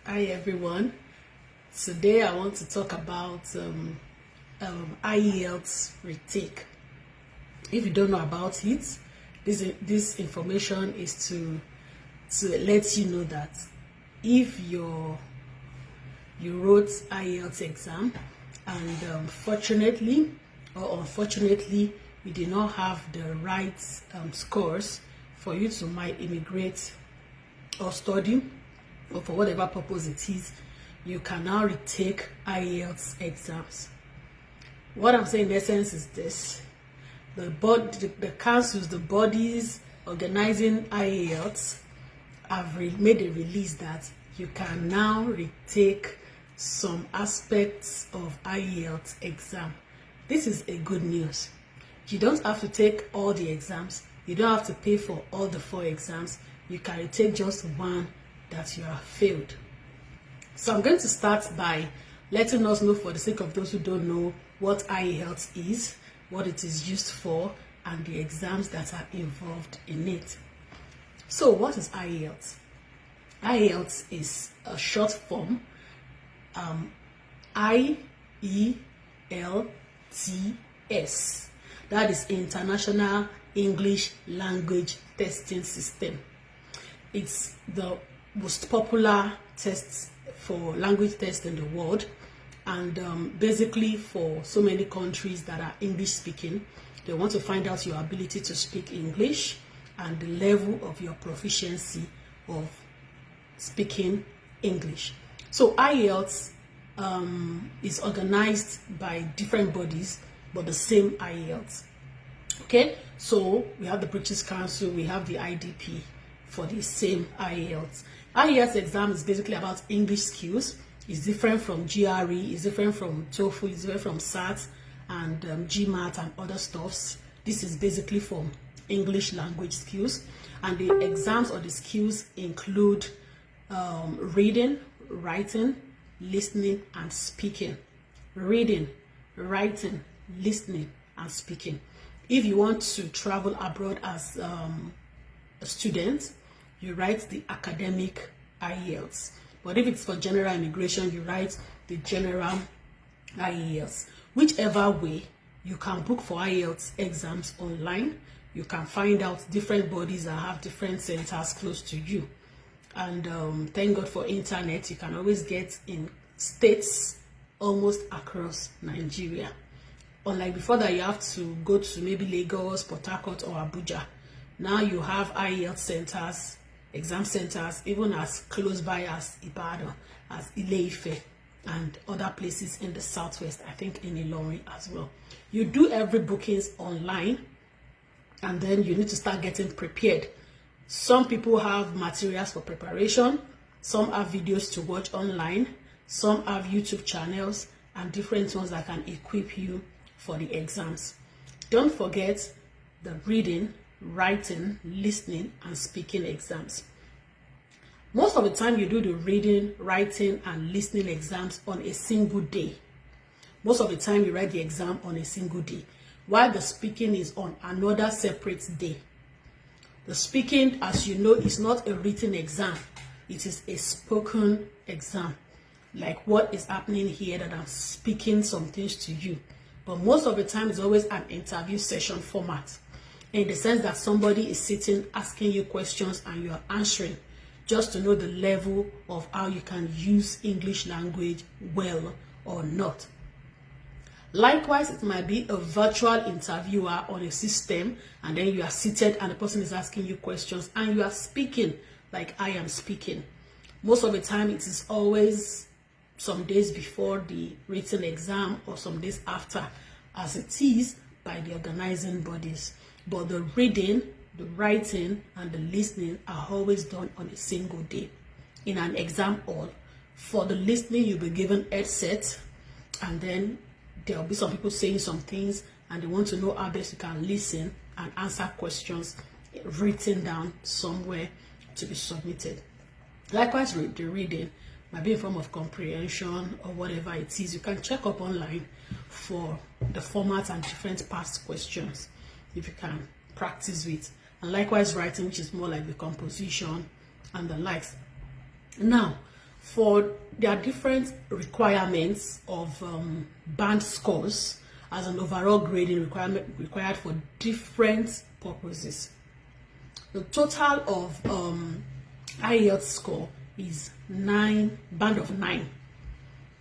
Hi everyone. Today I want to talk about IELTS retake. If you don't know about it, this information is to let you know that if you wrote IELTS exam and fortunately or unfortunately you did not have the right scores for you to might immigrate or study, or for whatever purpose it is, you can now retake IELTS exams. What I'm saying in essence is this: the councils, the bodies organizing IELTS have made a release that you can now retake some aspects of IELTS exam. This is a good news. You don't have to take all the exams. You don't have to pay for all the 4 exams. You can retake just one that you have failed. So I'm going to start by letting us know, for the sake of those who don't know, what IELTS is, what it is used for, and the exams that are involved in it. So what is IELTS? IELTS is a short form, IELTS. That is International English Language Testing System. It's the most popular tests for language tests in the world, and basically for so many countries that are English speaking, they want to find out your ability to speak English and the level of your proficiency of speaking English. So IELTS is organized by different bodies, but the same IELTS. Okay, so we have the British Council, we have the IDP for the same IELTS. IELTS exam is basically about English skills. It's different from GRE, it's different from TOEFL, it's different from SAT and GMAT and other stuffs. This is basically for English language skills, and the exams or the skills include reading, writing, listening, and speaking. Reading, writing, listening, and speaking. If you want to travel abroad as a student, you write the academic IELTS. But if it's for general immigration, you write the general IELTS. Whichever way, you can book for IELTS exams online. You can find out different bodies that have different centers close to you. And thank God for internet, you can always get in states almost across Nigeria. Unlike before that, you have to go to maybe Lagos, Port Harcourt, or Abuja. Now you have IELTS centers, exam centers, even as close by as Ibadan, as Ile-Ife, and other places in the southwest, I think in Ilorin as well. You do every bookings online, and then you need to start getting prepared. Some people have materials for preparation, some have videos to watch online, some have YouTube channels, and different ones that can equip you for the exams. Don't forget the reading, writing, listening, and speaking exams. Most of the time you do the reading, writing, and listening exams on a single day. Most of the time you write the exam on a single day, while the speaking is on another separate day. The speaking, as you know, is not a written exam. It is a spoken exam. Like what is happening here, that I'm speaking some things to you. But most of the time it's always an interview session format, in the sense that somebody is sitting asking you questions and you are answering, just to know the level of how you can use English language well or not. Likewise, it might be a virtual interviewer on a system, and then you are seated and the person is asking you questions and you are speaking like I am speaking. Most of the time it is always some days before the written exam or some days after, as it is by the organizing bodies. But the reading, the writing, and the listening are always done on a single day in an exam hall. For the listening, you'll be given headset, and then there'll be some people saying some things, and they want to know how best you can listen and answer questions written down somewhere to be submitted. Likewise, the reading might be in form of comprehension or whatever it is. You can check up online for the format and different past questions if you can practice with. And likewise writing, which is more like the composition and the likes. Now, There are different requirements of band scores as an overall grading required for different purposes. The total of IELTS score is 9, band of 9.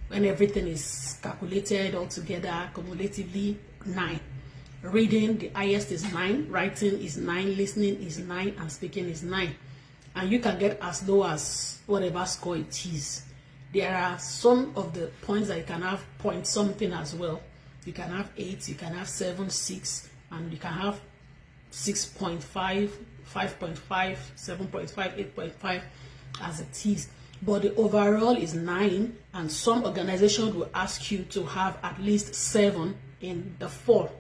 When everything is calculated all together, cumulatively 9. Reading, the highest is 9, writing is 9, listening is 9, and speaking is 9. And you can get as low as whatever score it is. There are some of the points that you can have point something as well. You can have 8, you can have 7, 6, and you can have 6.5, 5.5, 7.5, 8.5 as it is. But the overall is 9, and some organizations will ask you to have at least 7 in the 4.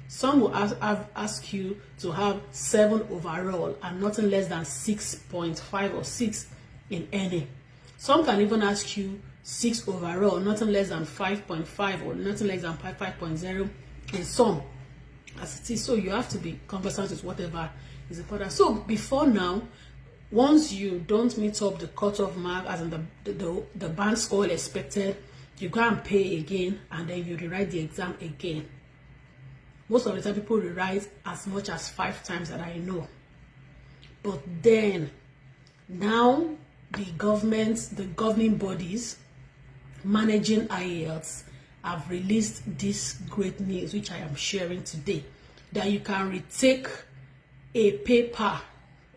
Some will ask you to have 7 overall and nothing less than 6.5 or 6 in any. Some can even ask you 6 overall, nothing less than 5.5 or nothing less than 5.0 in some, as it is. So you have to be conversant with whatever is important. So before now, once you don't meet up the cutoff mark, as in the band score expected, you go and pay again, and then you rewrite the exam again. Most of the time, people rewrite as much as 5 times that I know. But then, now the governing bodies managing IELTS have released this great news, which I am sharing today, that you can retake a paper,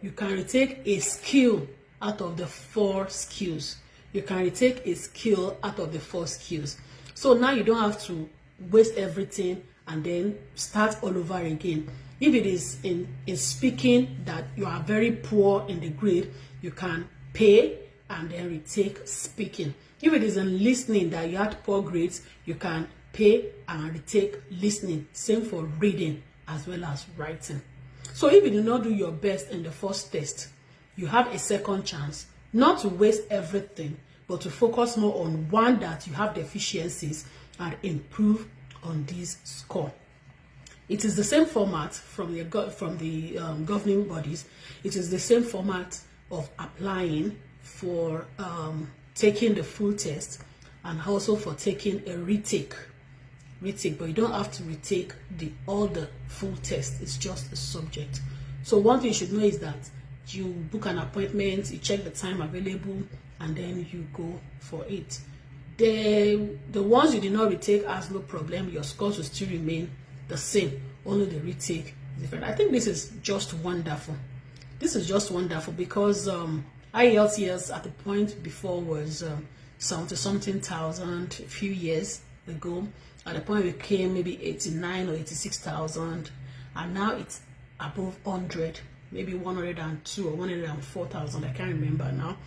you can retake a skill out of the 4 skills. You can retake a skill out of the 4 skills. So now you don't have to waste everything and then start all over again. If it is in speaking that you are very poor in the grade, you can pay and then retake speaking. If it is in listening that you had poor grades, you can pay and retake listening. Same for reading as well as writing. So if you do not do your best in the first test, you have a second chance, not to waste everything, but to focus more on one that you have deficiencies and improve on this score. It is the same format from the governing bodies. It is the same format of applying for taking the full test and also for taking a retake. But you don't have to retake all the full test. It's just a subject. So one thing you should know is that you book an appointment, you check the time available, and then you go for it. The ones you did not retake has no problem. Your scores will still remain the same. Only the retake is different. I think this is just wonderful. This is just wonderful because IELTS at the point before was 70-something thousand a few years ago. At the point it became maybe 89 or 86,000, and now it's above 100, maybe 102 or 104,000. I can't remember now.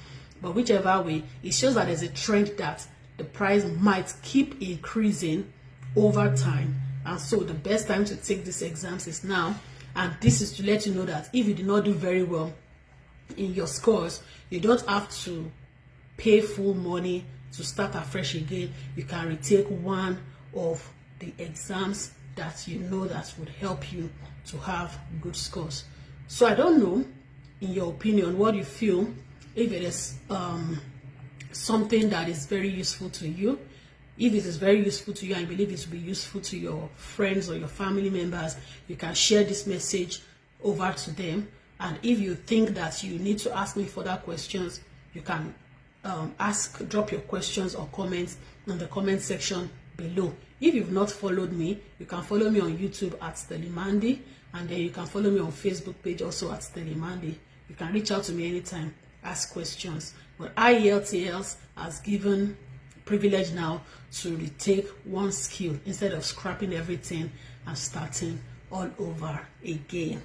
But whichever way, it shows that there's a trend that the price might keep increasing over time, and so the best time to take these exams is now. And this is to let you know that if you did not do very well in your scores, you don't have to pay full money to start afresh again. You can retake one of the exams that you know that would help you to have good scores. So I don't know, in your opinion, what you feel, if it is something that is very useful to you. If it is very useful to you and you believe it will be useful to your friends or your family members, you can share this message over to them. And if you think that you need to ask me further questions, you can drop your questions or comments in the comment section below. If you've not followed me, you can follow me on YouTube at Stelimandi, and then you can follow me on Facebook page also at Stelimandi. You can reach out to me anytime, ask questions. But IELTS has given privilege now to retake one skill instead of scrapping everything and starting all over again.